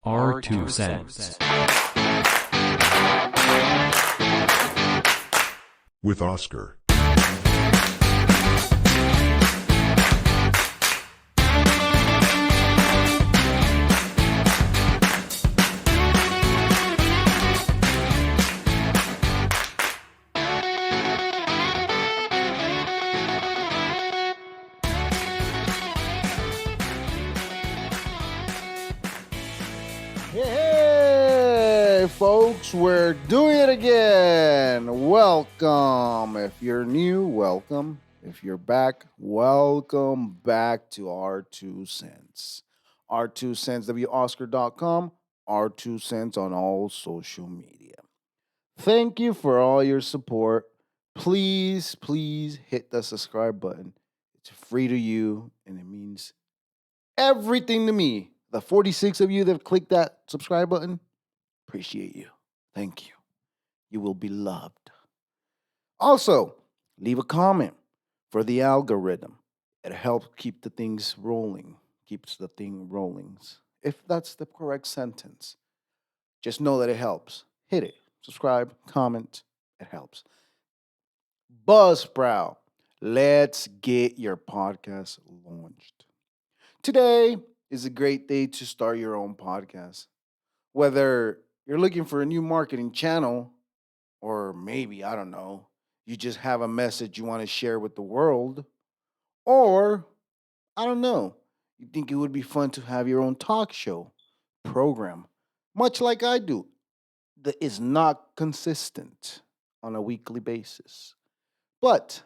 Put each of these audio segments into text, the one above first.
Our two cents. With Oscar. Hey, folks, we're doing it again. Welcome. If you're new, welcome. If you're back, welcome back to Our Two Cents. Our Two Cents, WOscar.com, Our Two Cents on all social media. Thank you for all your support. Please hit the subscribe button. It's free to you, and it means everything to me. The 46 of you that have clicked that subscribe button, appreciate you. Thank you. You will be loved. Also, leave a comment for the algorithm. It helps keep the things rolling, keeps the thing rolling. If that's the correct sentence, just know that it helps. Hit it. Subscribe, comment. It helps. Buzzsprout. Let's get your podcast launched. Today is a great day to start your own podcast. Whether you're looking for a new marketing channel, or maybe, I don't know, you just have a message you want to share with the world, or I don't know, you think it would be fun to have your own talk show program, much like I do, that is not consistent on a weekly basis. But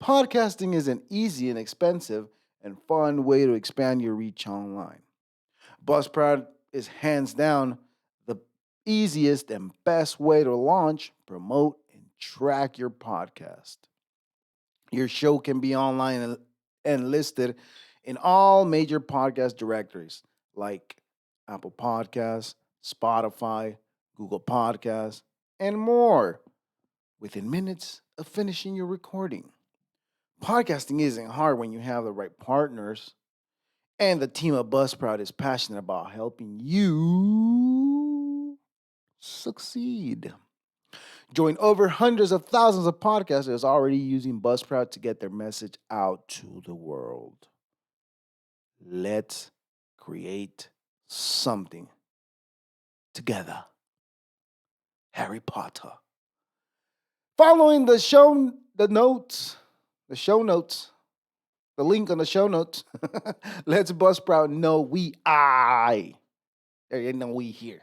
podcasting is an easy and expensive and fun way to expand your reach online. Buzzsprout is hands down the easiest and best way to launch, promote, and track your podcast. Your show can be online and listed in all major podcast directories like Apple Podcasts, Spotify, Google Podcasts, and more within minutes of finishing your recording. Podcasting isn't hard when you have the right partners, and the team at Buzzsprout is passionate about helping you succeed. Join over hundreds of thousands of podcasters already using Buzzsprout to get their message out to the world. Let's create something together. Harry Potter. Following the show notes, the link on the show notes. Let's Buzzsprout know there ain't no we here.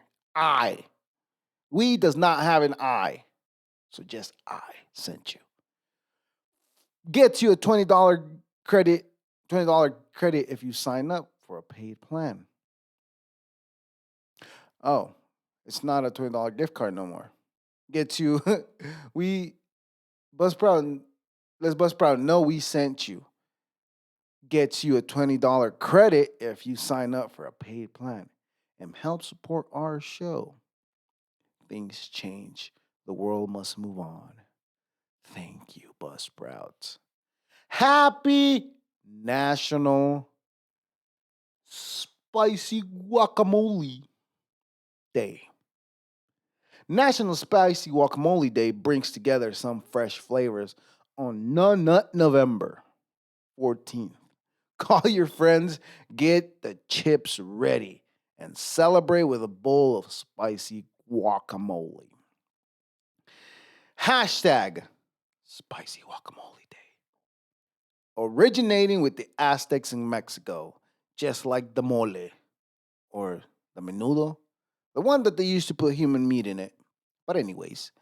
We does not have an I. So just I sent you. Gets you a $20 credit, $20 credit if you sign up for a paid plan. Oh, it's not a $20 gift card no more. Gets you Buzzsprout, let's Buzzsprout know we sent you. Gets you a $20 credit if you sign up for a paid plan and help support our show. Things change. The world must move on. Thank you, Buzzsprout. Happy National Spicy Guacamole Day. National Spicy Guacamole Day brings together some fresh flavors on Nut November 14th. Call your friends, get the chips ready, and celebrate with a bowl of spicy guacamole. Hashtag Spicy Guacamole Day. Originating with the Aztecs in Mexico, just like the mole, or the menudo, the one that they used to put human meat in it. But anyways,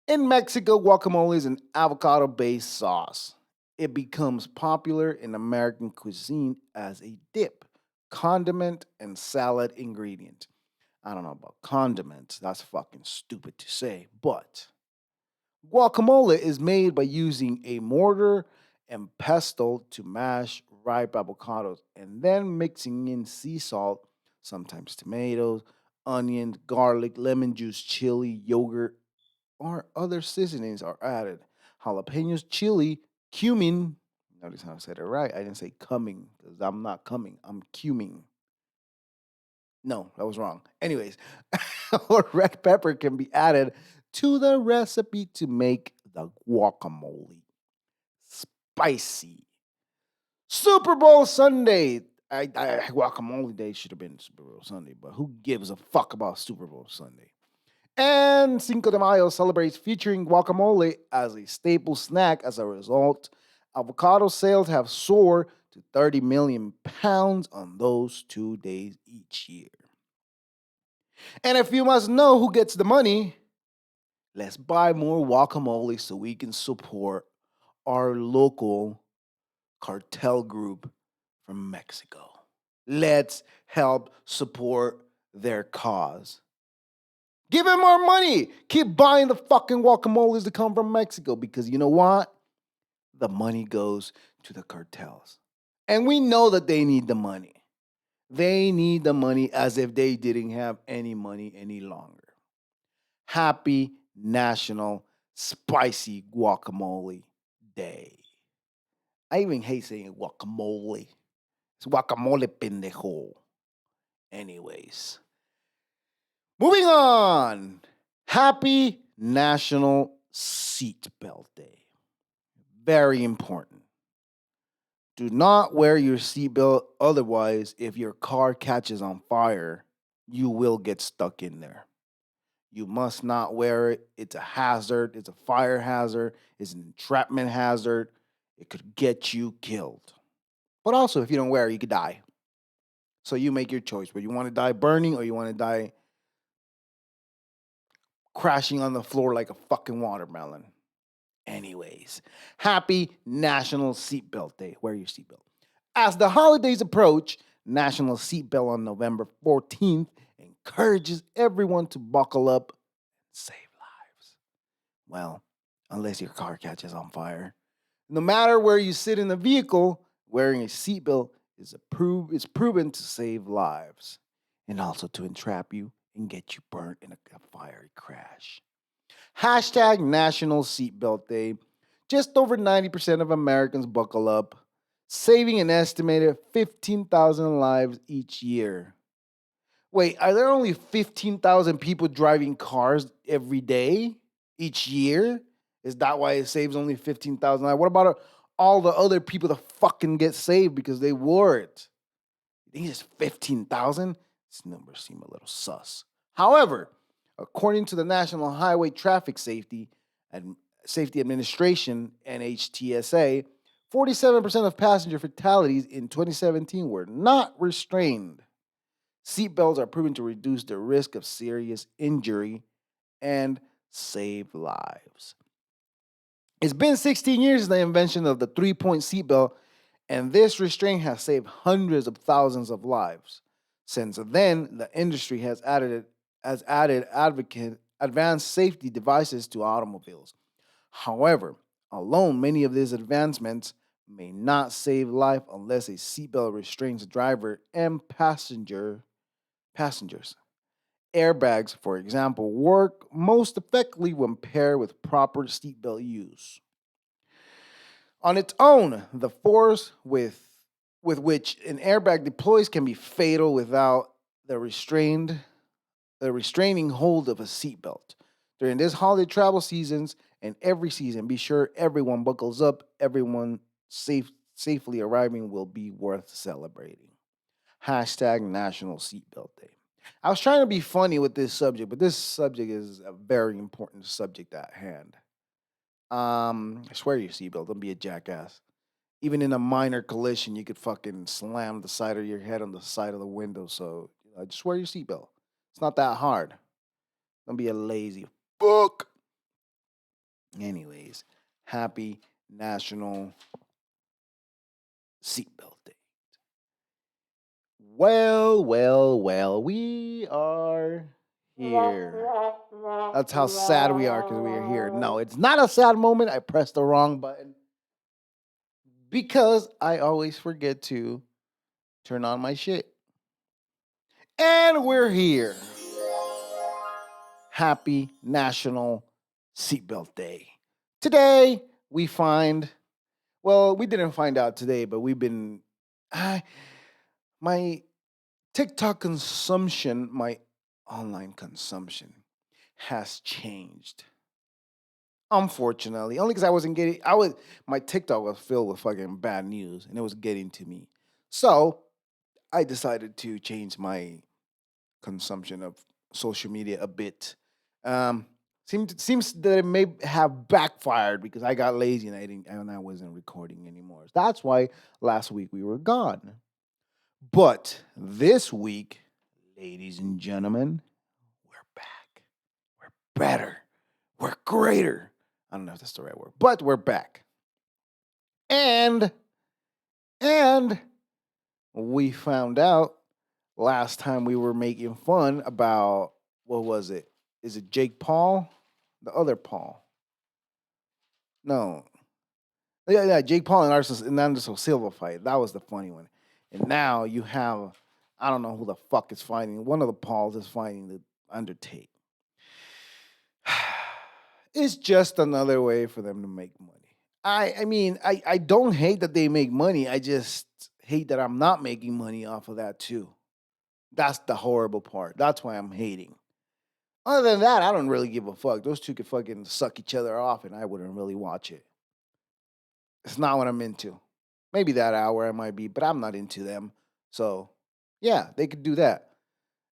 in Mexico, guacamole is an avocado-based sauce. It becomes popular in American cuisine as a dip, condiment, and salad ingredient. I don't know about condiments, that's fucking stupid to say, but guacamole is made by using a mortar and pestle to mash ripe avocados and then mixing in sea salt, sometimes tomatoes, onions, garlic, lemon juice, chili, yogurt, or other seasonings are added. Jalapenos, chili, cumin. Notice how I said it right. I didn't say coming because I'm not coming. I'm cuming. No, that was wrong. Anyways, or red pepper can be added to the recipe to make the guacamole spicy. Super Bowl Sunday. Guacamole Day should have been Super Bowl Sunday, but who gives a fuck about Super Bowl Sunday? And Cinco de Mayo celebrates featuring guacamole as a staple snack. As a result, avocado sales have soared to 30 million pounds on those 2 days each year. And if you must know who gets the money, let's buy more guacamole so we can support our local cartel group from Mexico. Let's help support their cause. Give them more money. Keep buying the fucking guacamoles that come from Mexico because you know what? The money goes to the cartels. And we know that they need the money. They need the money as if they didn't have any money any longer. Happy National Spicy Guacamole Day. I even hate saying guacamole. It's guacamole pendejo. Anyways, moving on. Happy National Seatbelt Day. Very important. Do not wear your seatbelt. Otherwise, if your car catches on fire, you will get stuck in there. You must not wear it. It's a hazard. It's a fire hazard. It's an entrapment hazard. It could get you killed. But also, if you don't wear it, you could die. So you make your choice. Whether you want to die burning or you want to die crashing on the floor like a fucking watermelon. Anyways, happy National Seatbelt Day. Wear your seatbelt. As the holidays approach, National Seatbelt on November 14th encourages everyone to buckle up and save lives. Well, unless your car catches on fire. No matter where you sit in the vehicle, wearing a seatbelt is proven to save lives and also to entrap you and get you burnt in a fiery crash. Hashtag National Seatbelt Day. Just over 90% of Americans buckle up, saving an estimated 15,000 lives each year. Wait, are there only 15,000 people driving cars every day, each year? Is that why it saves only 15,000 lives? What about all the other people that fucking get saved because they wore it? You think it's 15,000? This number seems a little sus. However, according to the National Highway Traffic Safety Administration, NHTSA, 47% of passenger fatalities in 2017 were not restrained. Seatbelts are proven to reduce the risk of serious injury and save lives. It's been 16 years since the invention of the three-point seatbelt, and this restraint has saved hundreds of thousands of lives. Since then, the industry has added advanced safety devices to automobiles. However, alone, many of these advancements may not save life unless a seatbelt restrains the driver and passengers. Airbags, for example, work most effectively when paired with proper seatbelt use. On its own, the force with which an airbag deploys can be fatal without the restraining hold of a seatbelt. During this holiday travel seasons and every season, be sure everyone buckles up. Everyone safely arriving will be worth celebrating. Hashtag National Seatbelt Day. I was trying to be funny with this subject, but this subject is a very important subject at hand. I swear your seatbelt. Don't be a jackass. Even in a minor collision, you could fucking slam the side of your head on the side of the window. So just wear your seatbelt. It's not that hard. Don't be a lazy fuck. Anyways, happy National Seatbelt Day. Well, we are here. That's how sad we are because we are here. No, it's not a sad moment. I pressed the wrong button because I always forget to turn on my shit. And we're here. Happy National Seatbelt Day. Today, we find, well, we didn't find out today, but we've been, my TikTok consumption, my online consumption, has changed. Unfortunately, only because I wasn't getting, my TikTok was filled with fucking bad news and it was getting to me. So I decided to change my consumption of social media a bit. Um, seems that it may have backfired because I got lazy and I wasn't recording anymore. That's why last week we were gone. But this week, ladies and gentlemen, we're back. We're better. We're greater. I don't know if that's the right word, but we're back. And and we found out last time we were making fun about what was it? Is it Jake Paul? The other Paul? No. Yeah, Jake Paul and Anderson Silva fight. That was the funny one. And now you have I don't know who the fuck is fighting. One of the Pauls is fighting the under Tate. It's just another way for them to make money. I don't hate that they make money. I just hate that I'm not making money off of that too. That's the horrible part. That's why I'm hating. Other than that, I don't really give a fuck. Those two could fucking suck each other off and I wouldn't really watch it. It's not what I'm into. Maybe that hour I might be, but I'm not into them. So, yeah, they could do that.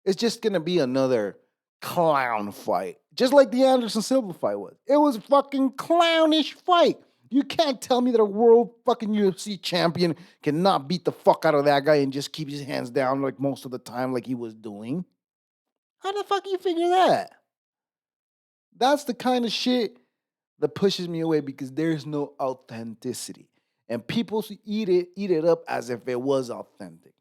It's just gonna be another clown fight, just like the Anderson Silva fight was. It was a fucking clownish fight. You can't tell me that a world fucking UFC champion cannot beat the fuck out of that guy and just keep his hands down like most of the time, like he was doing. How the fuck you figure that? That's the kind of shit that pushes me away because there's no authenticity, and people eat it up as if it was authentic.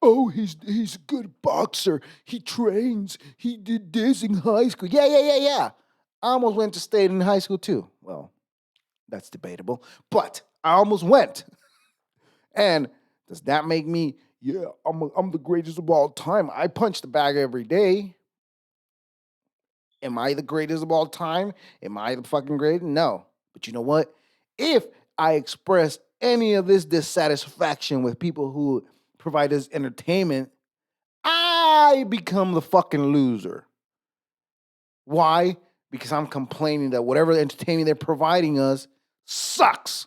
Oh, he's a good boxer. He trains. He did this in high school. Yeah. I almost went to state in high school too. Well, that's debatable, but I almost went. And does that make me? Yeah, I'm the greatest of all time. I punch the bag every day. Am I the greatest of all time? Am I the fucking greatest? No. But you know what? If I express any of this dissatisfaction with people who provide us entertainment, I become the fucking loser. Why? Because I'm complaining that whatever entertainment they're providing us sucks.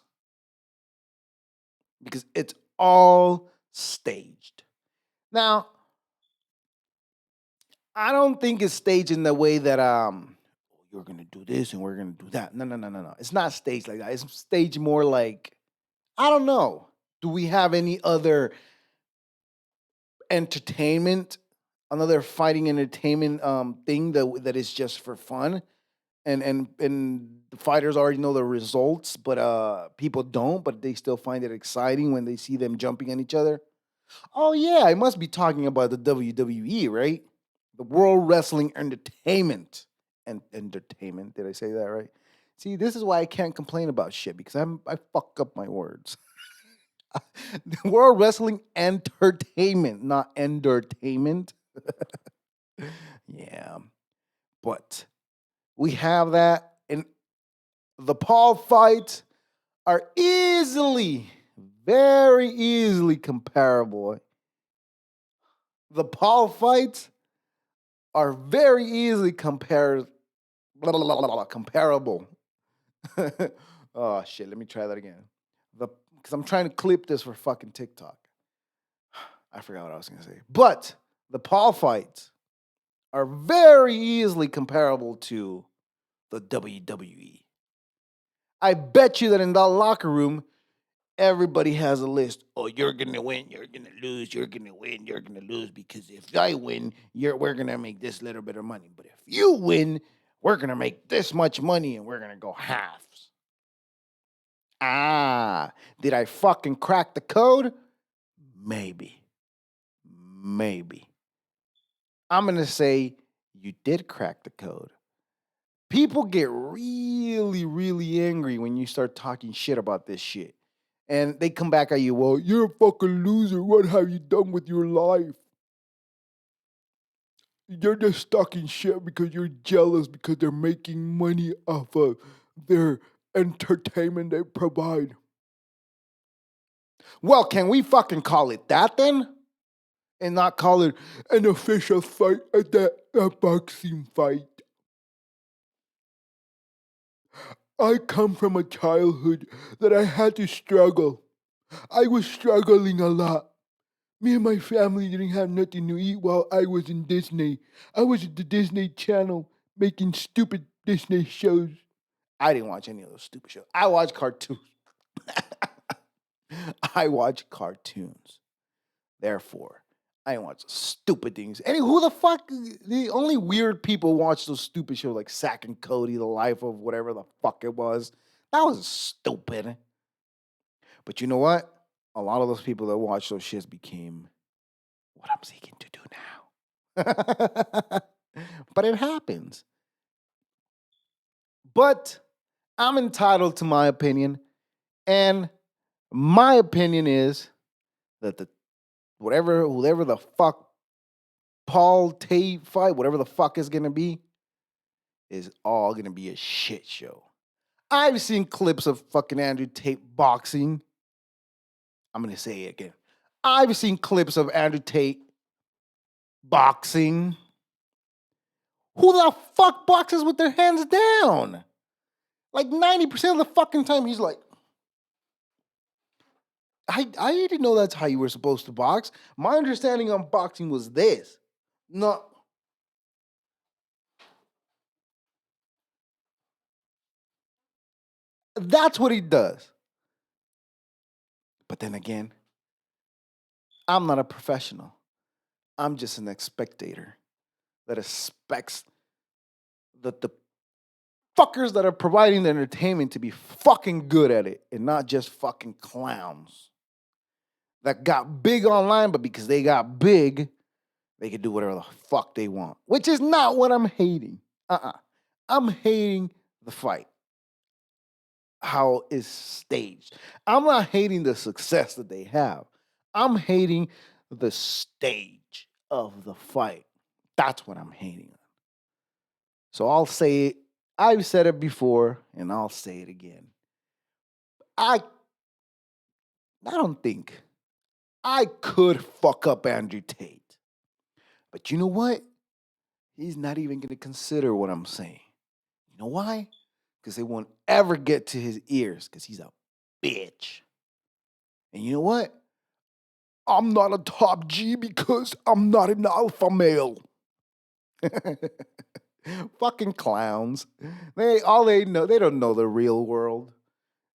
Because it's all staged. Now, I don't think it's staged in the way that you're gonna do this and we're gonna do that. No. It's not staged like that. It's staged more like I don't know. Do we have any other entertainment, another fighting entertainment thing that is just for fun? And the fighters already know the results, but people don't, but they still find it exciting when they see them jumping on each other. Oh yeah, I must be talking about the WWE, right? The World Wrestling Entertainment. And entertainment. Did I say that right? See, this is why I can't complain about shit because I fuck up my words. The World Wrestling Entertainment, not entertainment. Yeah, but we have that, and the Paul fights are easily, very easily comparable. The Paul fights are very easily comparable. Oh shit! Let me try that again. The Because I'm trying to clip this for fucking TikTok. I forgot what I was gonna say. But the Paul fights are very easily comparable to the WWE. I bet you that in that locker room, everybody has a list. Oh, you're gonna win, you're gonna lose, you're gonna win, you're gonna lose. Because if I win, we're gonna make this little bit of money. But if you win, we're gonna make this much money and we're gonna go halves. Ah, did I fucking crack the code? Maybe. Maybe. I'm gonna say you did crack the code. People get really, really angry when you start talking shit about this shit. And they come back at you, well, you're a fucking loser. What have you done with your life? You're just stuck in shit because you're jealous because they're making money off of their entertainment they provide. Well, can we fucking call it that then? and not call it an official fight at a boxing fight. I come from a childhood that I had to struggle. I was struggling a lot. Me and my family didn't have nothing to eat while I was in Disney. I was at the Disney Channel making stupid Disney shows. I didn't watch any of those stupid shows. I watch cartoons. I watch cartoons. Therefore, I didn't watch stupid things. And who the fuck? The only weird people watch those stupid shows like Zack and Cody, The Life of whatever the fuck it was. That was stupid. But you know what? A lot of those people that watch those shits became what I'm seeking to do now. But it happens. But I'm entitled to my opinion. And my opinion is that the whoever the fuck Paul Tate fight, whatever the fuck is gonna be, is all gonna be a shit show. I've seen clips of fucking Andrew Tate boxing. I'm gonna say it again. I've seen clips of Andrew Tate boxing. Who the fuck boxes with their hands down? Like 90% of the fucking time, he's like, I didn't know that's how you were supposed to box. My understanding on boxing was this. No, that's what he does. But then again, I'm not a professional. I'm just an spectator that expects that the fuckers that are providing the entertainment to be fucking good at it and not just fucking clowns that got big online, but because they got big, they can do whatever the fuck they want, which is not what I'm hating. I'm hating the fight, how it's staged. I'm not hating the success that they have. I'm hating the stage of the fight. That's what I'm hating on. So I'll say it. I've said it before and I'll say it again. I I don't think I could fuck up Andrew Tate. But you know what? He's not even going to consider what I'm saying. You know why? Because they won't ever get to his ears because he's a bitch. And you know what? I'm not a top G because I'm not an alpha male. Fucking clowns. They know, they don't know the real world.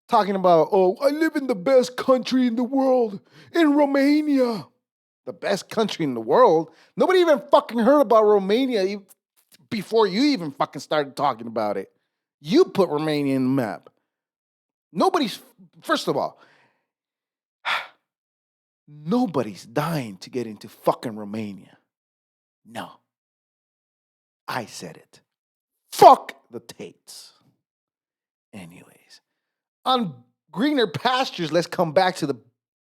Talking about, oh, I live in the best country in the world, in Romania. The best country in the world? Nobody even fucking heard about Romania before you even fucking started talking about it. You put Romania in the map. Nobody's, first of all, nobody's dying to get into fucking Romania. No. I said it. Fuck the Tates. Anyways, on greener pastures, let's come back to the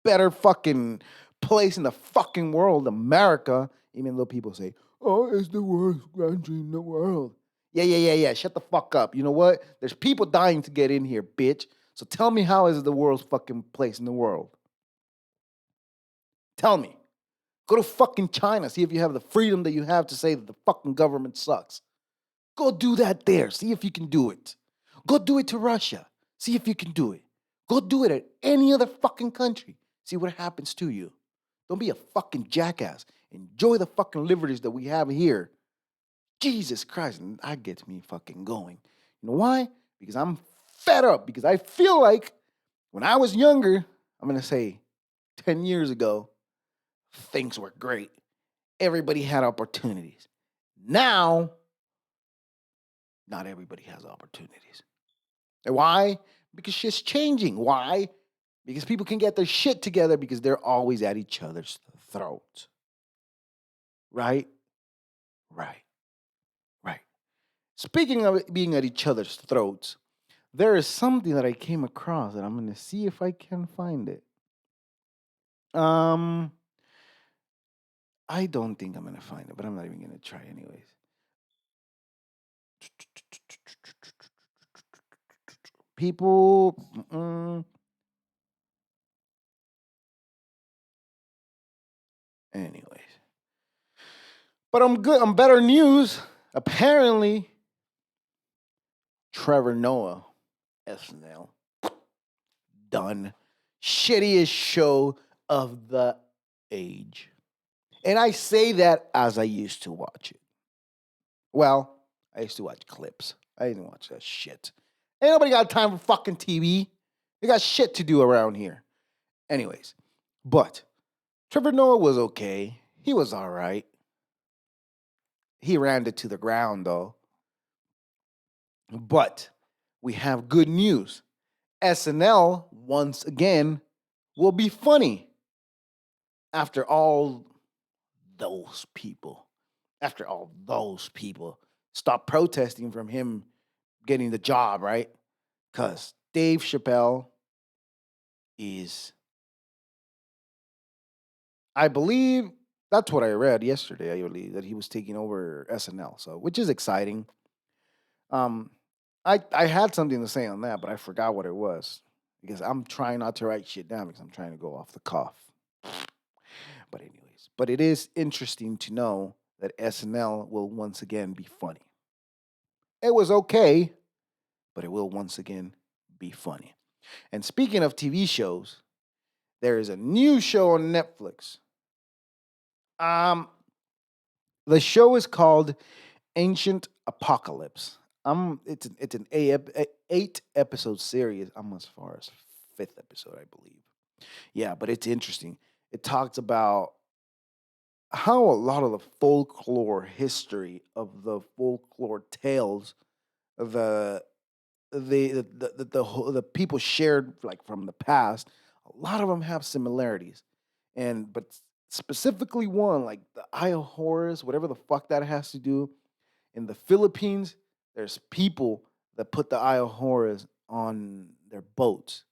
better fucking place in the fucking world, America, even though people say, oh, it's the worst country in the world. Yeah. Shut the fuck up. You know what? There's people dying to get in here, bitch. So tell me, how is it the world's fucking place in the world? Tell me. Go to fucking China. See if you have the freedom that you have to say that the fucking government sucks. Go do that there. See if you can do it. Go do it to Russia. See if you can do it. Go do it at any other fucking country. See what happens to you. Don't be a fucking jackass. Enjoy the fucking liberties that we have here. Jesus Christ. And I get me fucking going. You know why? Because I'm fed up. Because I feel like when I was younger, I'm going to say 10 years ago, things were great. Everybody had opportunities. Now, not everybody has opportunities. And why? Because shit's changing. Why? Because people can get their shit together because they're always at each other's throats. Right? Right. Right. Speaking of being at each other's throats, there is something that I came across and I'm going to see if I can find it. Um, I don't think I'm going to find it, but I'm not even going to try anyways. People, anyways. But I'm good. I'm better news. Apparently, Trevor Noah, SNL, done. Shittiest show of the age. And I say that as I used to watch it. Well, I used to watch clips. I didn't watch that shit. Ain't nobody got time for fucking TV. They got shit to do around here. Anyways, but Trevor Noah was okay. He was all right. He ran it to the ground though. But we have good news. SNL once again will be funny after all those people. After all those people stop protesting from him getting the job, right? Because Dave Chappelle is, I believe, that's what I read yesterday. I believe that he was taking over SNL, so which is exciting. Um, I had something to say on that, but I forgot what it was because I'm trying not to write shit down because I'm trying to go off the cuff. But anyways, but it is interesting to know that SNL will once again be funny. It was okay, but it will once again be funny. And speaking of TV shows, there is a new show on Netflix. Um, the show is called Ancient Apocalypse. It's an eight episode series. I'm as far as fifth episode, I believe. Yeah, but it's interesting. It talks about how a lot of the folklore history of the folklore tales, the the people shared like from the past, a lot of them have similarities, and but specifically one like the Eye of Horus, whatever the fuck that has to do. In the Philippines, there's people that put the Eye of Horus on their boats,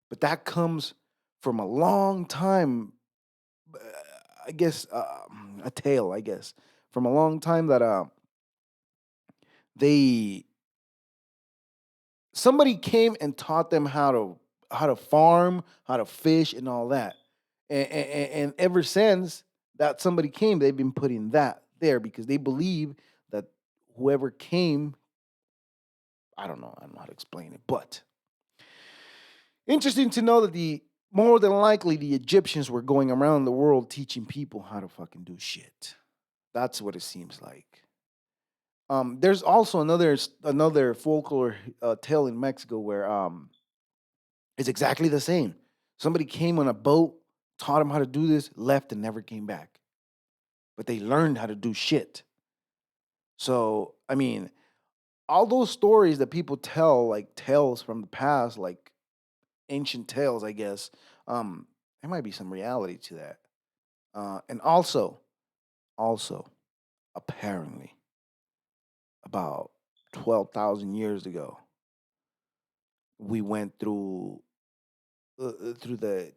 but that comes from a long time. uh, I guess a tale. I guess from a long time that they somebody came and taught them how to farm, how to fish, and all that. And ever since that somebody came, they've been putting that there because they believe that whoever came, I don't know how to explain it, but interesting to know that the more than likely the Egyptians were going around the world teaching people how to fucking do shit. That's what it seems like. There's also another folklore tale in Mexico where it's exactly the same. Somebody came on a boat, taught them how to do this, left and never came back. But they learned how to do shit. So, I mean, all those stories that people tell, like tales from the past, like ancient tales, I guess, there might be some reality to that. And also, apparently, about 12,000 years ago, we went through the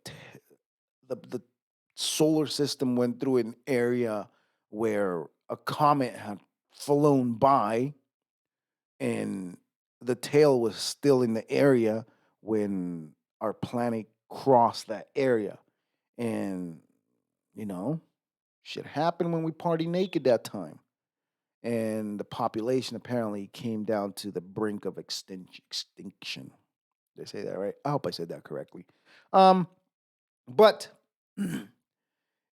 solar system went through an area where a comet had flown by and the tail was still in the area when our planet crossed that area. And, you know, shit happened when we party naked that time. And the population apparently came down to the brink of extinction. Did I say that right? I hope I said that correctly. Um, but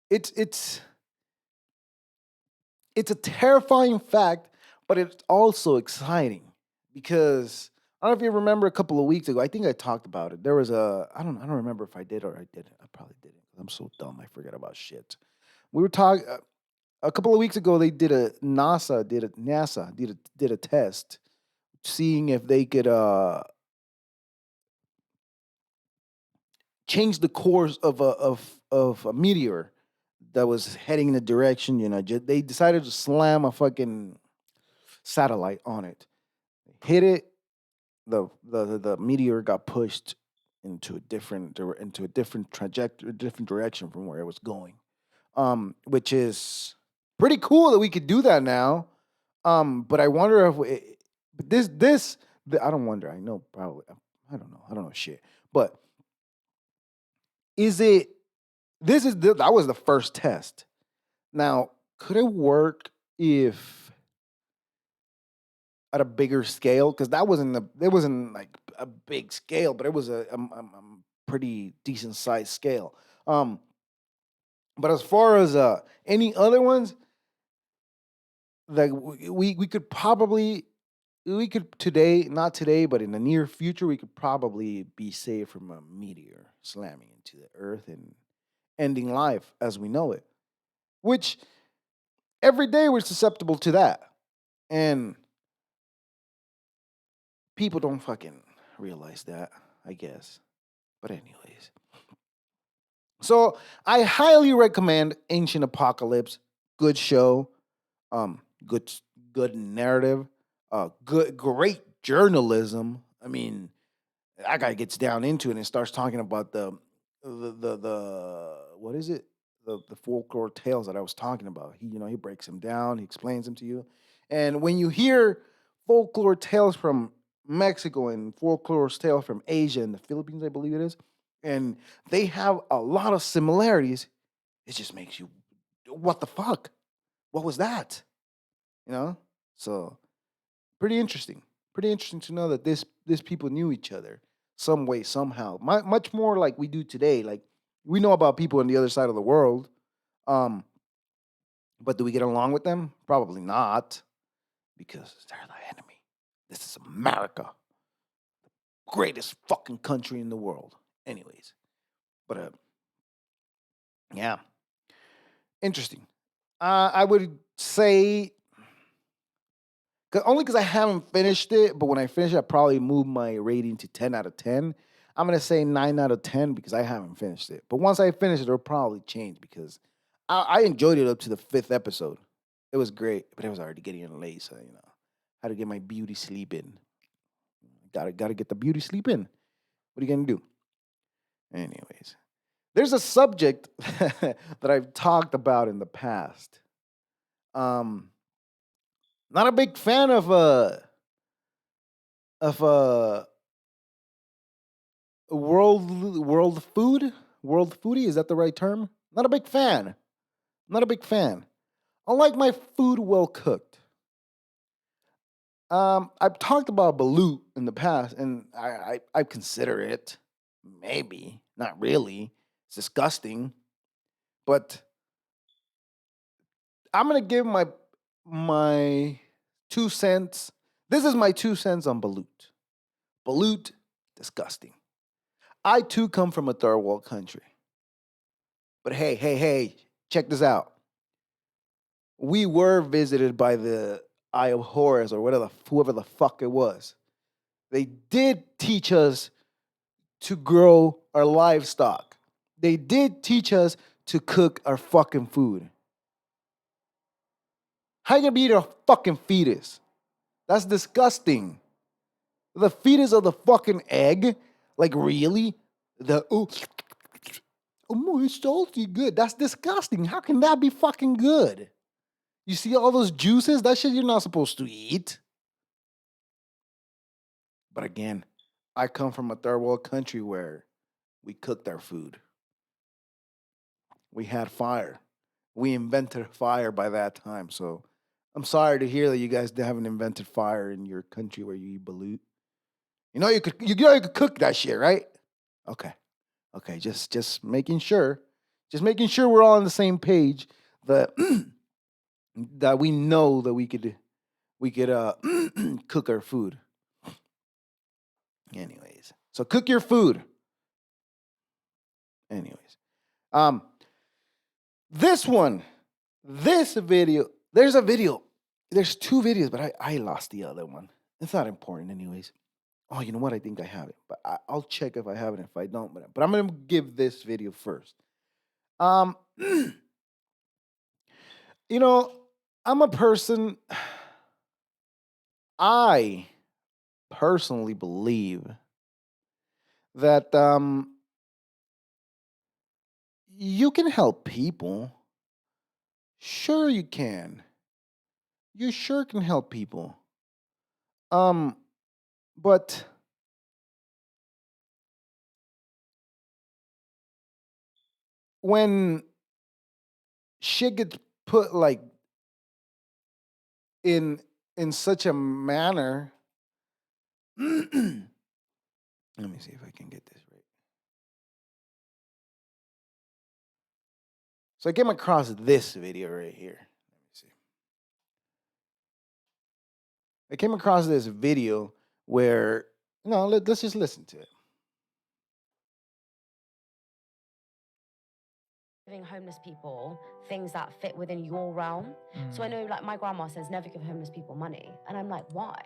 it's it's it's a terrifying fact, but it's also exciting because I don't know if you remember a couple of weeks ago. I think I talked about it. There was I don't remember if I did or I didn't. I probably didn't. I'm so dumb. I forget about shit. We were talking a couple of weeks ago. They did a NASA did a test seeing if they could change the course of a meteor that was heading in a direction. They decided to slam a fucking satellite on it, hit it. The meteor got pushed into into a different trajectory, different direction from where it was going. Which is pretty cool that we could do that now. But I wonder if I don't wonder. I know probably. I don't know. I don't know shit. But is it? That was the first test. Now Could it work if at a bigger scale? Because it wasn't like a big scale, but it was a pretty decent sized scale. Um, but as far as any other ones, like we could probably we could today, not today, but in the near future, we could probably be saved from a meteor slamming into the earth and ending life as we know it. Which every day we're susceptible to that. And people don't fucking realize that, I guess. But anyways. So I highly recommend Ancient Apocalypse. Good show. Um, good good narrative. Great journalism. I mean, that guy gets down into it and starts talking about the what is it? The folklore tales that I was talking about. He breaks them down, he explains them to you. And when you hear folklore tales from Mexico and folklore tales from Asia and the Philippines, I believe it is, and they have a lot of similarities, it just makes you, what the fuck? What was that? You know? So pretty interesting. Pretty interesting to know that this people knew each other some way, somehow. Much more like we do today. Like we know about people on the other side of the world, um, but do we get along with them? Probably not, because they're the enemy. This is America, greatest fucking country in the world. Anyways, but yeah, interesting. I would say only because I haven't finished it, but when I finish it, I probably move my rating to 10 out of 10. I'm gonna say 9 out of 10 because I haven't finished it. But once I finish it, it'll probably change because I enjoyed it up to the fifth episode. It was great, but it was already getting late, so had to get my beauty sleep in. Gotta get the beauty sleep in. What are you gonna do? Anyways, there's a subject that I've talked about in the past. Um, Not a big fan of world food, world foodie. Is that the right term? Not a big fan. Not a big fan. I like my food well cooked. I've talked about balut in the past, and I consider it maybe not really. It's disgusting, but I'm gonna give my 2 cents. This is my 2 cents on balut. Balut, disgusting. I too come from a third world country. But hey, check this out. We were visited by the Eye of Horus or whoever the fuck it was. They did teach us to grow our livestock. They did teach us to cook our fucking food. How you gonna be eating a fucking fetus? That's disgusting. The fetus of the fucking egg? Like really? Oh, it's salty good. That's disgusting. How can that be fucking good? You see all those juices? That shit you're not supposed to eat. But again, I come from a third world country where we cooked our food. We had fire. We invented fire by that time. So I'm sorry to hear that you guys haven't invented fire in your country where you eat balut. You could cook that shit, right? Okay. Okay, just making sure. Just making sure we're all on the same page that that we know that we could cook our food. Anyways. So cook your food. Anyways. Um this one, this video, there's a video. There's two videos, but I lost the other one. It's not important anyways. Oh, you know what? I think I have it, but I'll check if I have it. If I don't, but I'm gonna give this video first. Um, you know, I'm a person. I personally believe that you can help people. Sure, you can. You sure can help people. Um, but when shit gets put like in such a manner. Let me see if I can get this right. So I came across this video right here. Let me see. I came across this video where let's just listen to it. Giving homeless people things that fit within your realm. So I know, like, my grandma says, never give homeless people money. And I'm like, why?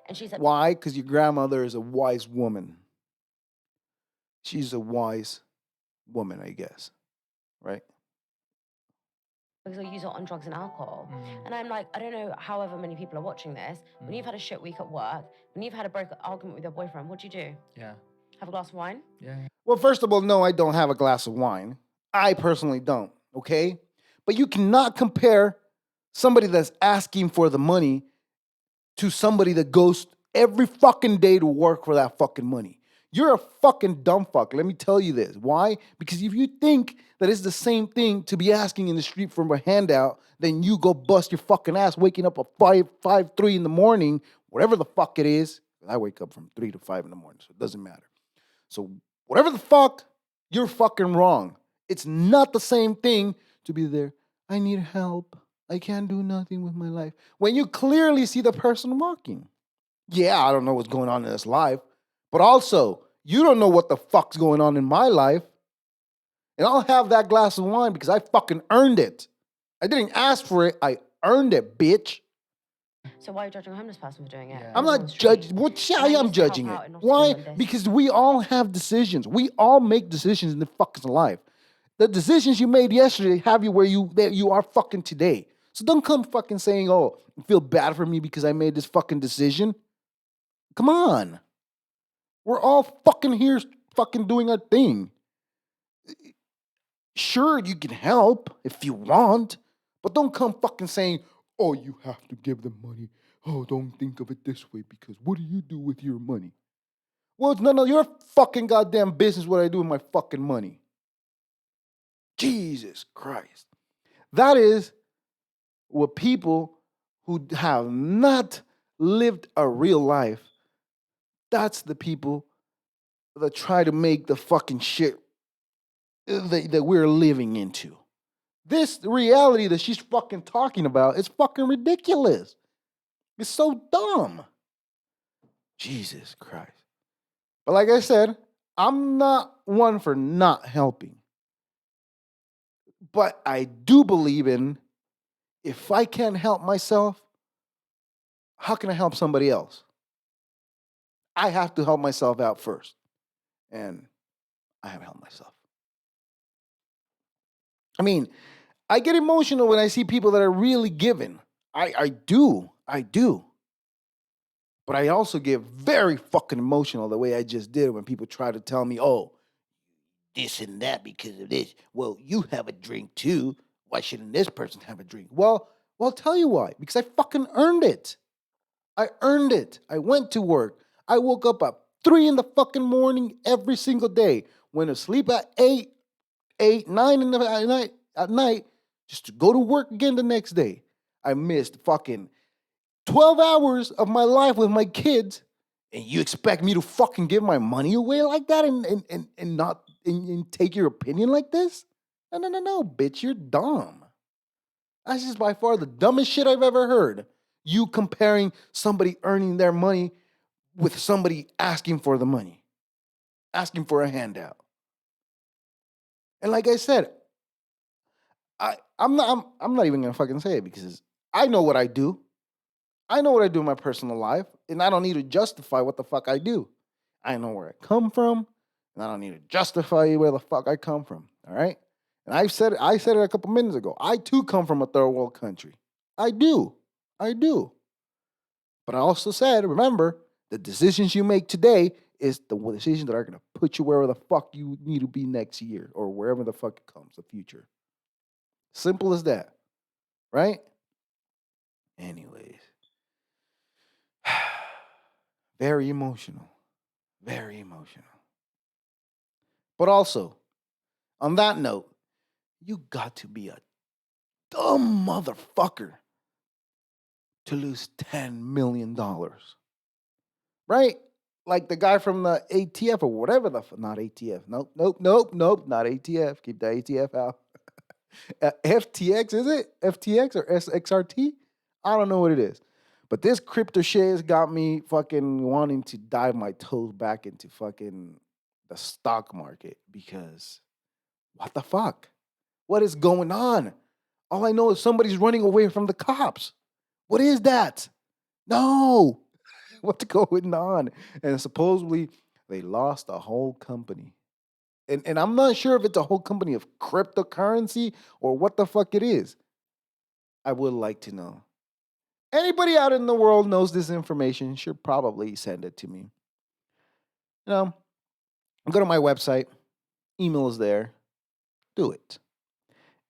And she's like, why? Because your grandmother is a wise woman. She's a wise woman, I guess. Right? because I use it on drugs and alcohol. And I'm like, I don't know however many people are watching this. When you've had a shit week at work, when you've had a broken argument with your boyfriend, what do? Yeah. Have a glass of wine? Yeah. Well, first of all, no, I don't have a glass of wine. I personally don't, okay? But you cannot compare somebody that's asking for the money to somebody that goes every fucking day to work for that fucking money. You're a fucking dumb fuck. Let me tell you this. Why? Because if you think that it's the same thing to be asking in the street for a handout, then you go bust your fucking ass waking up at 3 in the morning, whatever the fuck it is. I wake up from 3 to 5 in the morning, so it doesn't matter. So whatever the fuck, you're fucking wrong. It's not the same thing to be there. I need help. I can't do nothing with my life. When you clearly see the person walking. Yeah, I don't know what's going on in his life, but also, you don't know what the fuck's going on in my life. And I'll have that glass of wine because I fucking earned it. I didn't ask for it. I earned it, bitch. So why are you judging a homeless person for doing it? Yeah. I'm Who's on the not street? judging. Well, yeah, And I I am used to help judging it. out in Nottingham Why? and this. Because we all have decisions. We all make decisions in the fucking life. The decisions you made yesterday have you where you are fucking today. So don't come fucking saying, "Oh, you feel bad for me because I made this fucking decision." Come on. We're all fucking here fucking doing our thing. Sure, you can help if you want, but don't come fucking saying, "Oh, you have to give them money. Oh, don't think of it this way because what do you do with your money?" Well, it's none of your fucking goddamn business what I do with my fucking money. Jesus Christ. That is what people who have not lived a real life, that's the people that try to make the fucking shit that we're living into. This reality that she's fucking talking about is fucking ridiculous. It's so dumb. Jesus Christ. But like I said, I'm not one for not helping. But I do believe in if I can't help myself, how can I help somebody else? I have to help myself out first. And I have helped myself. I mean, I get emotional when I see people that are really giving. I do. I do. But I also get very fucking emotional the way I just did when people try to tell me, "Oh, this and that because of this." Well, you have a drink too. Why shouldn't this person have a drink? Well, I'll tell you why. Because I fucking earned it. I earned it. I went to work. I woke up at 3 in the fucking morning every single day. Went to sleep at 8, 9 in the at night, just to go to work again the next day. I missed fucking 12 hours of my life with my kids, and you expect me to fucking give my money away like that and not and take your opinion like this? No, bitch, you're dumb. That's just by far the dumbest shit I've ever heard. You comparing somebody earning their money with somebody asking for the money, asking for a handout. And like I said, I'm not even gonna fucking say it because I know what I do. I know what I do in my personal life, and I don't need to justify what the fuck I do. I know where I come from, and I don't need to justify where the fuck I come from. All right. And I said it a couple minutes ago. I too come from a third world country. I do. I do. But I also said, remember, the decisions you make today is the decisions that are going to put you wherever the fuck you need to be next year or wherever the fuck it comes, the future. Simple as that. Right? Anyways. Very emotional. Very emotional. But also, on that note, you got to be a dumb motherfucker to lose $10 million, right? Like the guy from the ATF or whatever not ATF. Nope, nope, nope, nope, not ATF. Keep the ATF out. FTX, is it? FTX or SXRT? I don't know what it is. But this crypto shit has got me fucking wanting to dive my toes back into fucking the stock market because what the fuck? What is going on? All I know is somebody's running away from the cops. What is that? No. What's going on? And supposedly they lost a whole company. And I'm not sure if it's a whole company of cryptocurrency or what the fuck it is. I would like to know. Anybody out in the world knows this information should probably send it to me. You know, go to my website, email is there, do it.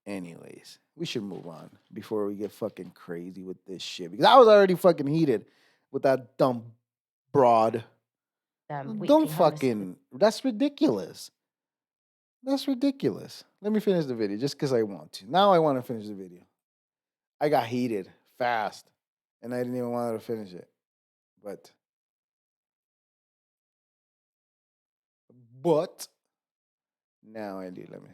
Anyways, we should move on before we get fucking crazy with this shit because I was already fucking heated with that dumb broad. Don't fucking. That's ridiculous. That's ridiculous. Let me finish the video just because I want to. Now I want to finish the video. I got heated fast and I didn't even want to finish it. But now I do. Let me.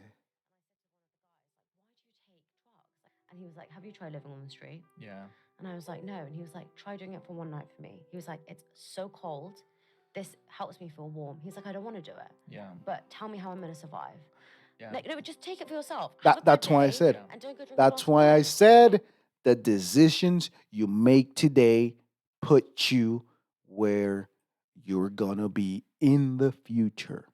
And he was like, have you tried living on the street? Yeah. And I was like, no. And he was like, try doing it for one night for me. He was like, it's so cold. This helps me feel warm. He's like, I don't want to do it. Yeah. But tell me how I'm going to survive. Yeah. Like, no, just take it for yourself. That's why I said. And don't go drink That's why I said the decisions you make today put you where you're gonna be in the future.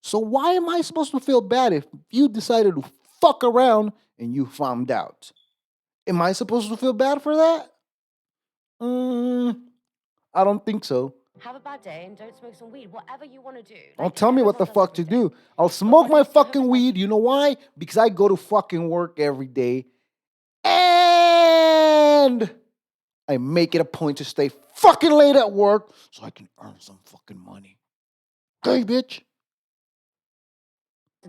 So why am I supposed to feel bad if you decided to fuck around and you found out? Am I supposed to feel bad for that? I don't think so. Have a bad day and don't smoke some weed. Whatever you want to do. Don't tell me what the fuck to do. I'll smoke what my needs to happen fucking is, like- weed. You know why? Because I go to fucking work every day and I make it a point to stay fucking late at work so I can earn some fucking money. Okay, bitch?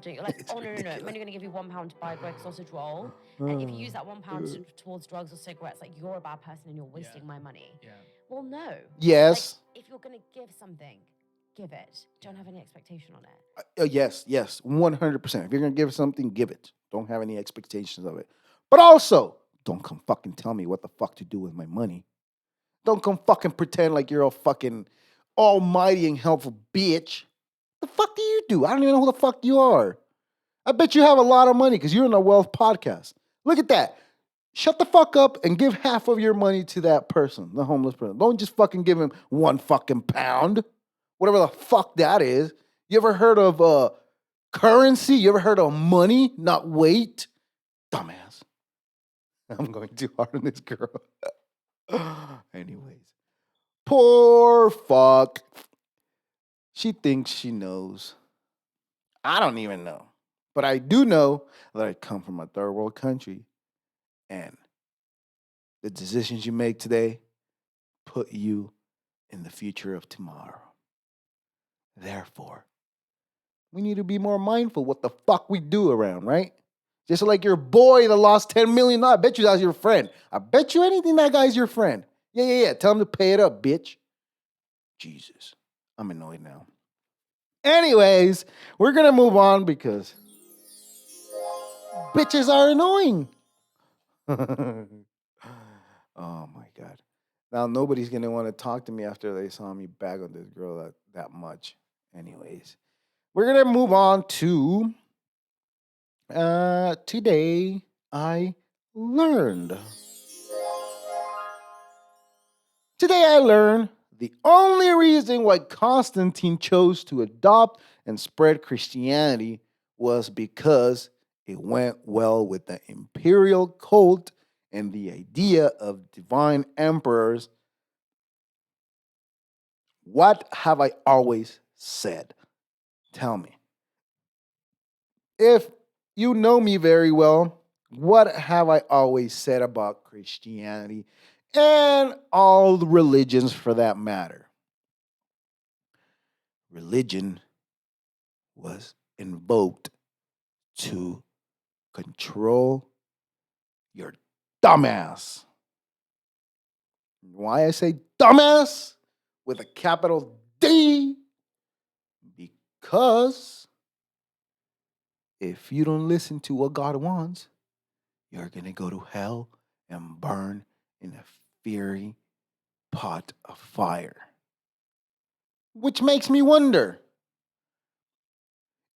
You're like, oh, no, I'm only going to give you £1 to buy a Greg sausage roll. And if you use that £1 towards drugs or cigarettes, like, you're a bad person and you're wasting my money. Yeah. Well, no. Yes. Like, if you're going to give something, give it. Don't have any expectation on it. Yes, 100%. If you're going to give something, give it. Don't have any expectations of it. But also, don't come fucking tell me what the fuck to do with my money. Don't come fucking pretend like you're a fucking almighty and helpful bitch. The fuck do you do? I don't even know who the fuck you are. I bet you have a lot of money because you're in a wealth podcast. Look at that. Shut the fuck up and give half of your money to that person, the homeless person. Don't just fucking give him one fucking pound. Whatever the fuck that is. You ever heard of currency? You ever heard of money, not weight? Dumbass. I'm going too hard on this girl. Anyways. Poor fuck. She thinks she knows. I don't even know. But I do know that I come from a third world country. And the decisions you make today put you in the future of tomorrow. Therefore, we need to be more mindful what the fuck we do around, right? Just like your boy that lost $10 million. I bet you that's your friend. I bet you anything that guy's your friend. Yeah. Tell him to pay it up, bitch. Jesus. I'm annoyed now. Anyways, we're going to move on because bitches are annoying. Oh my God. Now nobody's going to want to talk to me after they saw me bag on this girl that much. Anyways, we're going to move on to today I learned. Today I learned the only reason why Constantine chose to adopt and spread Christianity was because it went well with the imperial cult and the idea of divine emperors. What have I always said? Tell me. If you know me very well, what have I always said about Christianity and all the religions for that matter? Religion was invoked to control your dumbass. Why I say dumbass with a capital D? Because if you don't listen to what God wants, you're going to go to hell and burn in a fiery pot of fire. Which makes me wonder,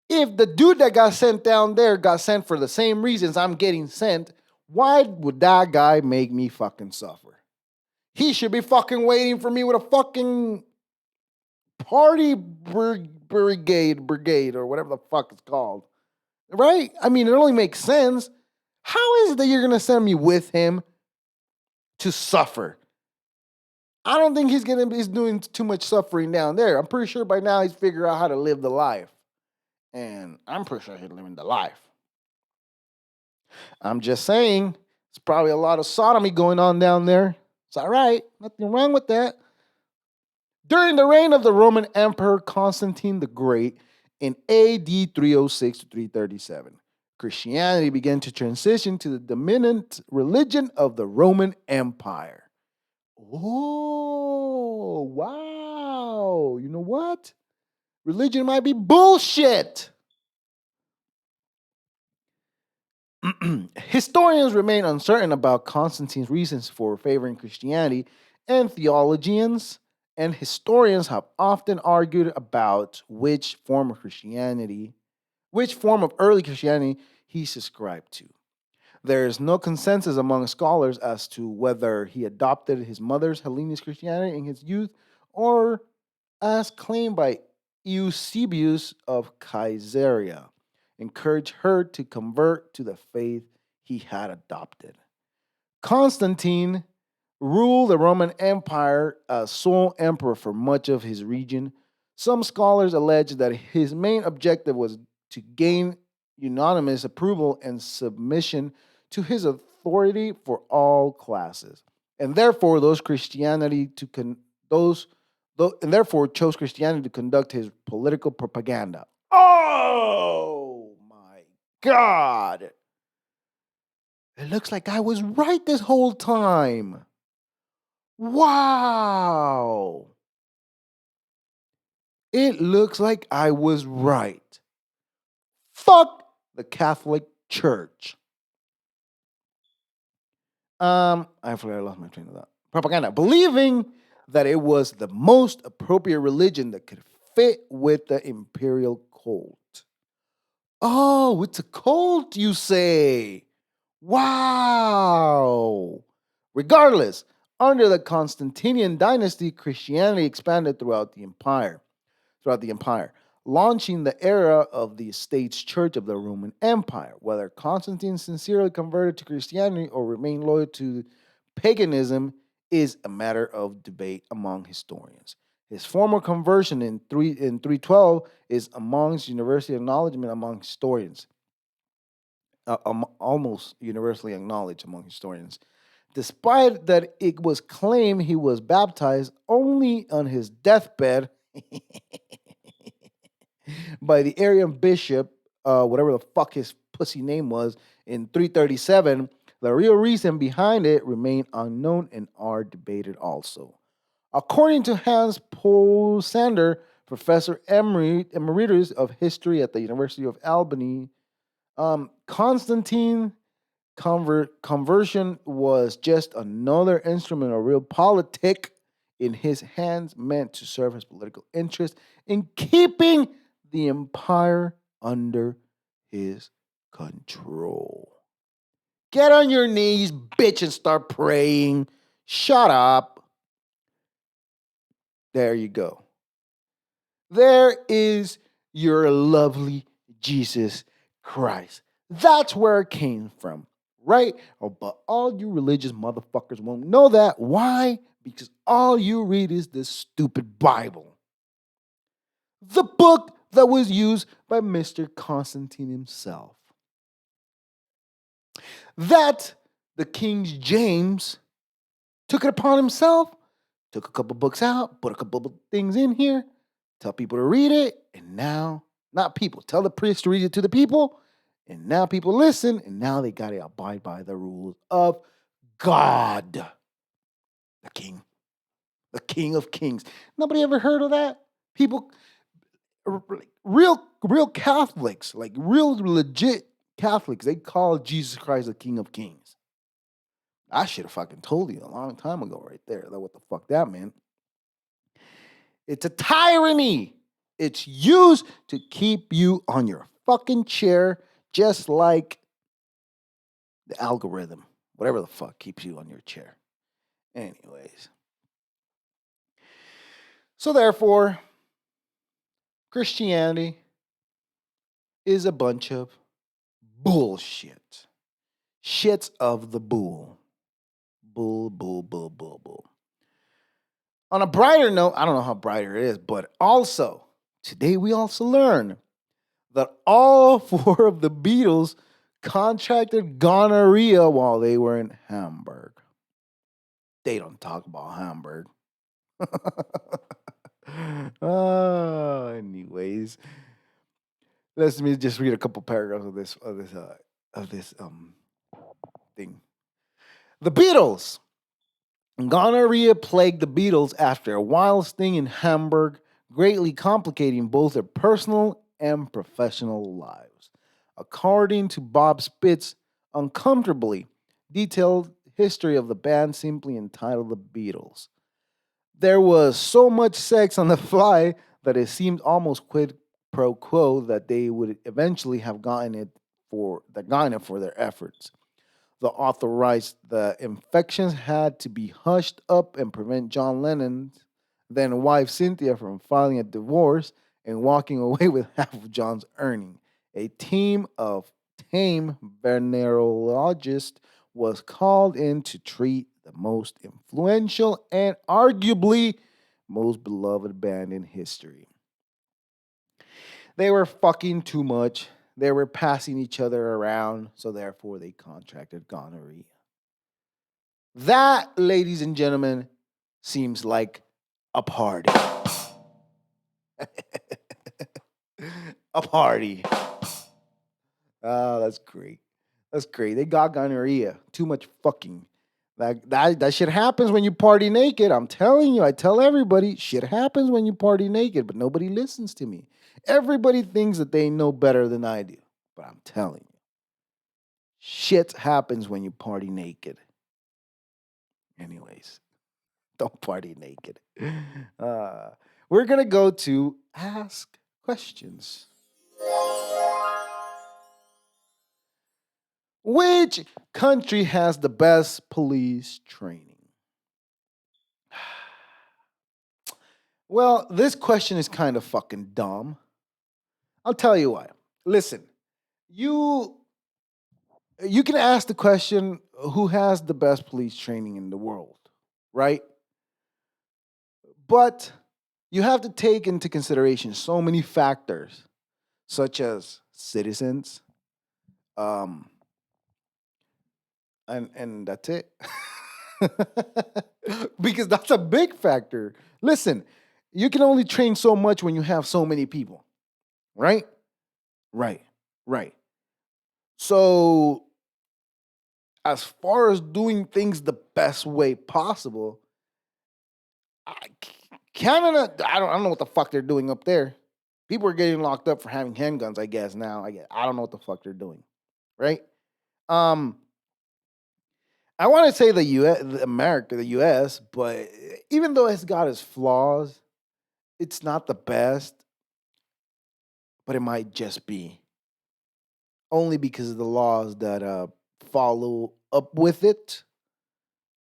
if the dude that got sent down there got sent for the same reasons I'm getting sent, why would that guy make me fucking suffer? He should be fucking waiting for me with a fucking party brigade or whatever the fuck it's called. Right? I mean, it only makes sense. How is it that you're going to send me with him to suffer? I don't think he's doing too much suffering down there. I'm pretty sure by now he's figured out how to live the life. And I'm pretty sure he's living the life. I'm just saying, there's probably a lot of sodomy going on down there. It's all right. Nothing wrong with that. During the reign of the Roman Emperor Constantine the Great in AD 306 to 337, Christianity began to transition to the dominant religion of the Roman Empire. Oh, wow. You know what? Religion might be bullshit. Historians remain uncertain about Constantine's reasons for favoring Christianity, and theologians and historians have often argued about which form of early Christianity he subscribed to. There is no consensus among scholars as to whether he adopted his mother's Hellenist Christianity in his youth, or as claimed by Eusebius of Caesarea, encouraged her to convert to the faith he had adopted. Constantine ruled the Roman Empire as sole emperor for much of his region. Some scholars allege that his main objective was to gain unanimous approval and submission to his authority for all classes, and therefore chose Christianity to conduct his political propaganda. Oh my God! It looks like I was right this whole time. Wow! It looks like I was right. Fuck the Catholic Church. I forgot I lost my train of thought. Propaganda. Believing that it was the most appropriate religion that could fit with the imperial cult. Oh, it's a cult, you say? Wow. Regardless, under the Constantinian dynasty, Christianity expanded throughout the empire, launching the era of the States Church of the Roman Empire. Whether Constantine sincerely converted to Christianity or remained loyal to paganism is a matter of debate among historians. His formal conversion in 312 is amongst universal acknowledgement among historians. Almost universally acknowledged among historians. Despite that it was claimed he was baptized only on his deathbed by the Arian bishop, whatever the fuck his pussy name was, in 337, the real reason behind it remain unknown and are debated also. According to Hans Sander, professor emeritus of history at the University of Albany, Constantine conversion was just another instrument of real politic in his hands, meant to serve his political interest in keeping the empire under his control. Get on your knees, bitch, and start praying. Shut up. There you go. There is your lovely Jesus Christ. That's where it came from, right? Oh, but all you religious motherfuckers won't know that. Why? Because all you read is this stupid Bible. The book that was used by Mr. Constantine himself. That the King James took it upon himself, took a couple books out, put a couple of things in here, tell people to read it, and now, not people, tell the priest to read it to the people, And now people listen, and now they got to abide by the rules of God, the King of Kings. Nobody ever heard of that? People, real Catholics, like real legit Catholics, they call Jesus Christ the King of Kings. I should have fucking told you a long time ago, right there. That what the fuck that meant. It's a tyranny. It's used to keep you on your fucking chair, just like the algorithm, whatever the fuck keeps you on your chair. Anyways. So therefore, Christianity is a bunch of bullshit. Shits of the bull. Bull, bull, bull, bull, bull. On a brighter note, I don't know how brighter it is, but also, today we also learn that all four of the Beatles contracted gonorrhea while they were in Hamburg. They don't talk about Hamburg. Anyways, let me just read a couple paragraphs of this thing. The Beatles. Gonorrhea plagued the Beatles after a wild sting in Hamburg, greatly complicating both their personal and professional lives. According to Bob Spitz's uncomfortably detailed history of the band, simply entitled The Beatles, there was so much sex on the fly that it seemed almost quid pro quo that they would eventually have gotten it for their efforts. The authorized the infections had to be hushed up and prevent John Lennon's then wife Cynthia from filing a divorce and walking away with half of John's earning. A team of tame venerologists was called in to treat the most influential and arguably most beloved band in history. They were fucking too much. They were passing each other around, so therefore they contracted gonorrhea. That, ladies and gentlemen, seems like a party. A party. Oh, that's great. That's great. They got gonorrhea. Too much fucking. That shit happens when you party naked. I'm telling you. I tell everybody, shit happens when you party naked, but nobody listens to me. Everybody thinks that they know better than I do, but I'm telling you, shit happens when you party naked. Anyways, don't party naked. We're going to go to ask questions. Which country has the best police training? Well, this question is kind of fucking dumb. I'll tell you why. Listen, you can ask the question, who has the best police training in the world, right? But you have to take into consideration so many factors, such as citizens, and that's it. Because that's a big factor. Listen, you can only train so much when you have so many people, right? Right. So, as far as doing things the best way possible, Canada, I don't know what the fuck they're doing up there. People are getting locked up for having handguns, I guess now. I don't know what the fuck they're doing, right? I want to say the US, but even though it's got its flaws, it's not the best, but it might just be. Only because of the laws that follow up with it.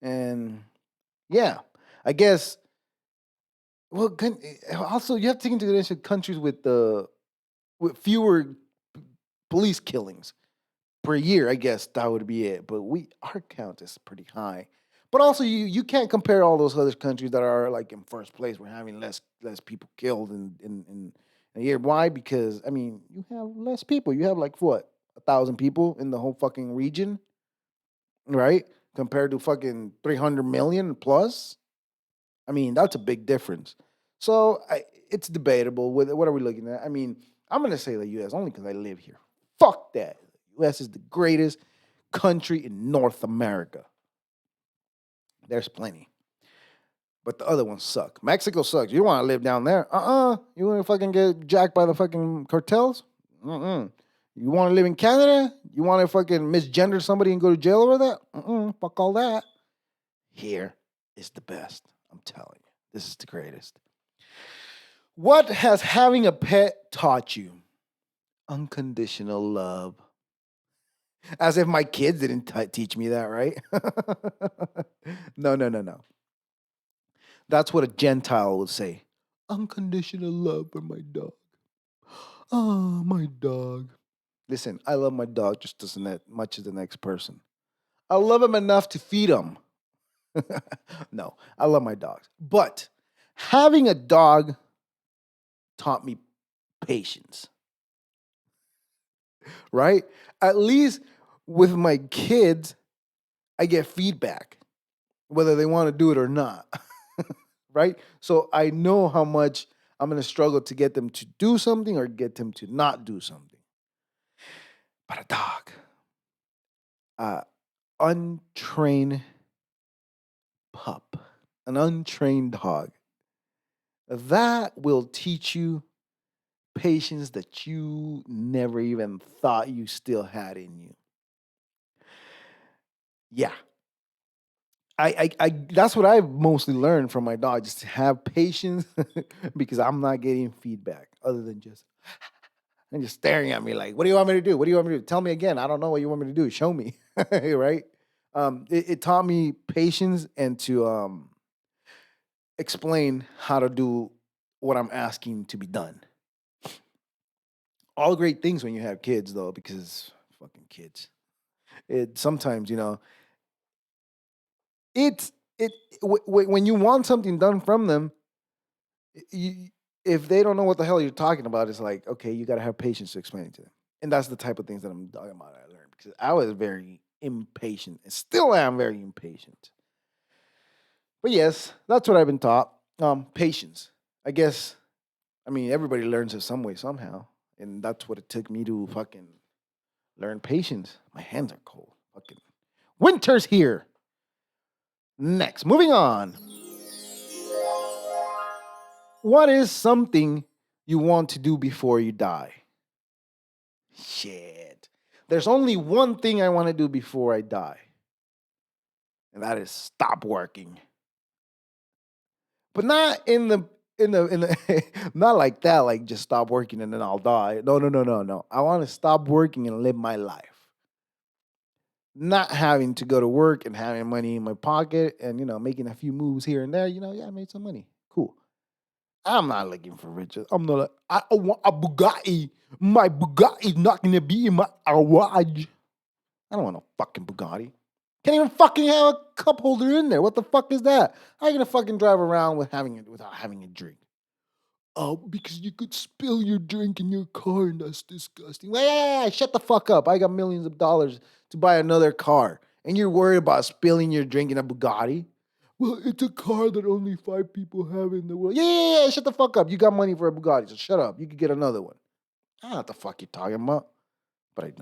And yeah, I guess, well, also you have to take into consideration countries with fewer police killings per year. I guess that would be it. But our count is pretty high. But also, you can't compare all those other countries that are like in first place. We're having less people killed in a year. Why? Because I mean, you have less people. You have like what, 1,000 people in the whole fucking region, right? Compared to fucking 300 million plus. I mean, that's a big difference. So it's debatable. What are we looking at? I mean, I'm gonna say the U.S. only because I live here. Fuck that. U.S. is the greatest country in North America. There's plenty. But the other ones suck. Mexico sucks. You don't want to live down there. You want to fucking get jacked by the fucking cartels? You want to live in Canada? You want to fucking misgender somebody and go to jail over that? Fuck all that. Here is the best. I'm telling you. This is the greatest. What has having a pet taught you? Unconditional love. As if my kids didn't teach me that, right? No. That's what a Gentile would say. Unconditional love for my dog. Oh, my dog. Listen, I love my dog just as much as the next person. I love him enough to feed him. No, I love my dogs. But having a dog taught me patience. Right? At least with my kids, I get feedback, whether they want to do it or not. Right? So I know how much I'm going to struggle to get them to do something or get them to not do something. But a dog, untrained pup, an untrained dog, that will teach you patience that you never even thought you still had in you. Yeah. I that's what I've mostly learned from my dog, just to have patience because I'm not getting feedback other than just and just staring at me like, what do you want me to do? What do you want me to do? Tell me again. I don't know what you want me to do. Show me. Right? It taught me patience and to explain how to do what I'm asking to be done. All great things when you have kids, though, because fucking kids. It sometimes, it's when you want something done from them, you, if they don't know what the hell you're talking about, it's like, okay, you got to have patience to explain it to them. And that's the type of things that I'm talking about. I learned because I was very impatient and still am very impatient. But yes, that's what I've been taught. Patience. I guess. I mean, everybody learns it some way, somehow, and that's what it took me to fucking learn patience. My hands are cold. Fucking winter's here. Next, moving on. What is something you want to do before you die? Shit. There's only one thing I want to do before I die, and that is stop working. But not in the not like that, like just stop working and then I'll die. No. I want to stop working and live my life. Not having to go to work and having money in my pocket and making a few moves here and there. Yeah, I made some money. Cool. I'm not looking for riches. I'm not like, I want a Bugatti. My Bugatti's not gonna be in my garage. I don't want a fucking Bugatti. Can't even fucking have a cup holder in there. What the fuck is that? How are you gonna fucking drive around without having a drink? Oh, because you could spill your drink in your car and that's disgusting. Well, yeah, shut the fuck up. I got millions of dollars to buy another car. And you're worried about spilling your drink in a Bugatti? Well, it's a car that only 5 people have in the world. Yeah, shut the fuck up. You got money for a Bugatti, so shut up. You could get another one. I don't know what the fuck you're talking about, but I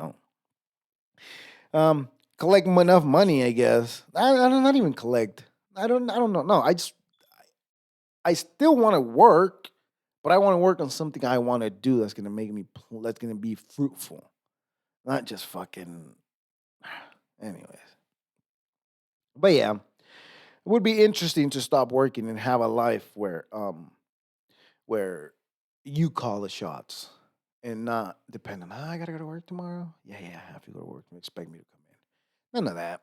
don't. Collect enough money, I guess. I don't not even collect. I don't know. No, I still want to work, but I want to work on something I want to do that's gonna that's gonna be fruitful, not just fucking. Anyways, but yeah, it would be interesting to stop working and have a life where you call the shots and not depend on, I gotta go to work tomorrow. Yeah, I have to go to work and expect me to come in. None of that.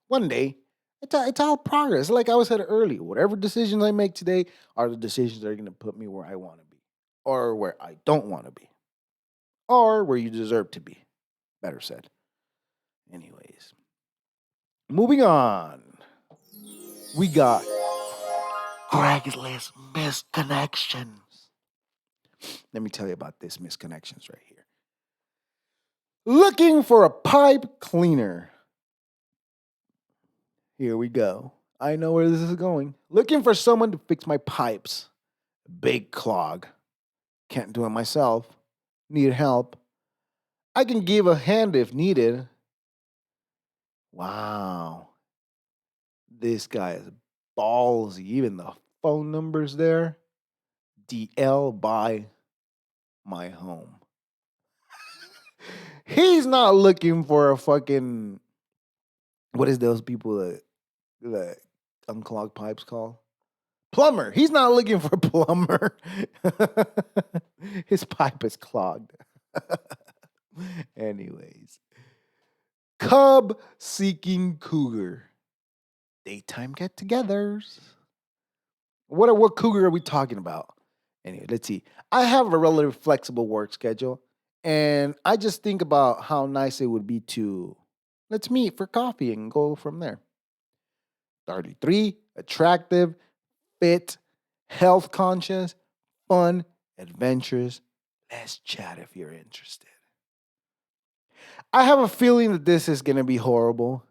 One day, it's all progress. Like I was said earlier, whatever decisions I make today are the decisions that are gonna put me where I want to be, or where I don't want to be, or where you deserve to be. Better said. Anyways, moving on. We got Craigslist misconnections. Let me tell you about this misconnections right here. Looking for a pipe cleaner. Here we go. I know where this is going. Looking for someone to fix my pipes. Big clog. Can't do it myself. Need help. I can give a hand if needed. Wow. This guy is ballsy. Even the phone number's there. DL by my home. He's not looking for a fucking, what is those people that unclog pipes call? Plumber. He's not looking for a plumber. His pipe is clogged. Anyways. Cub seeking cougar. Daytime get-togethers. What cougar are we talking about? Anyway, let's see. I have a relatively flexible work schedule, and I just think about how nice it would be to let's meet for coffee and go from there. 33, attractive, fit, health conscious, fun, adventurous. Let's chat if you're interested. I have a feeling that this is going to be horrible.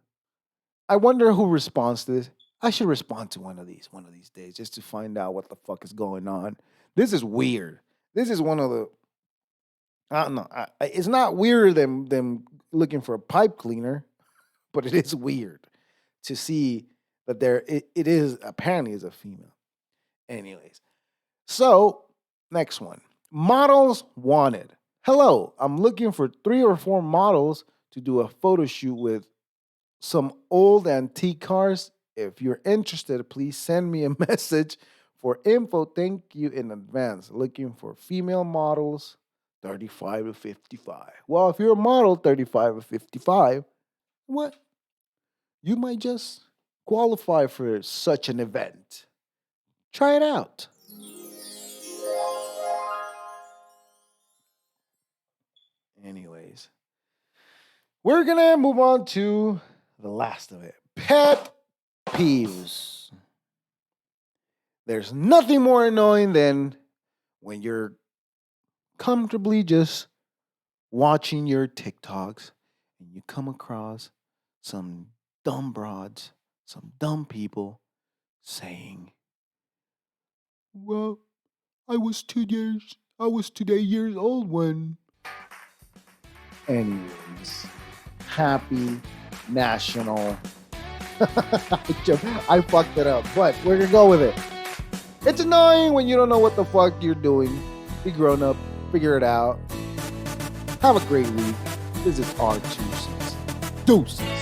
I wonder who responds to this. I should respond to one of these days just to find out what the fuck is going on. This is weird. This is one of the, I don't know. It's not weirder than them looking for a pipe cleaner, but it is weird to see that it is apparently is a female. Anyways, so next one. Models wanted. Hello, I'm looking for 3 or 4 models to do a photo shoot with some old antique cars. If you're interested, please send me a message for info. Thank you in advance. Looking for female models 35 to 55. Well, if you're a model 35 to 55, what? You might just qualify for such an event. Try it out. Anyways, we're going to move on to the last of it. Pet peeves. There's nothing more annoying than when you're comfortably just watching your TikToks and you come across some dumb broads, some dumb people saying, well, I was today years old when. Anyways, happy national. I fucked it up, but we're gonna go with it. It's annoying when you don't know what the fuck you're doing. Be grown up, figure it out. Have a great week. This is R2 Deuces.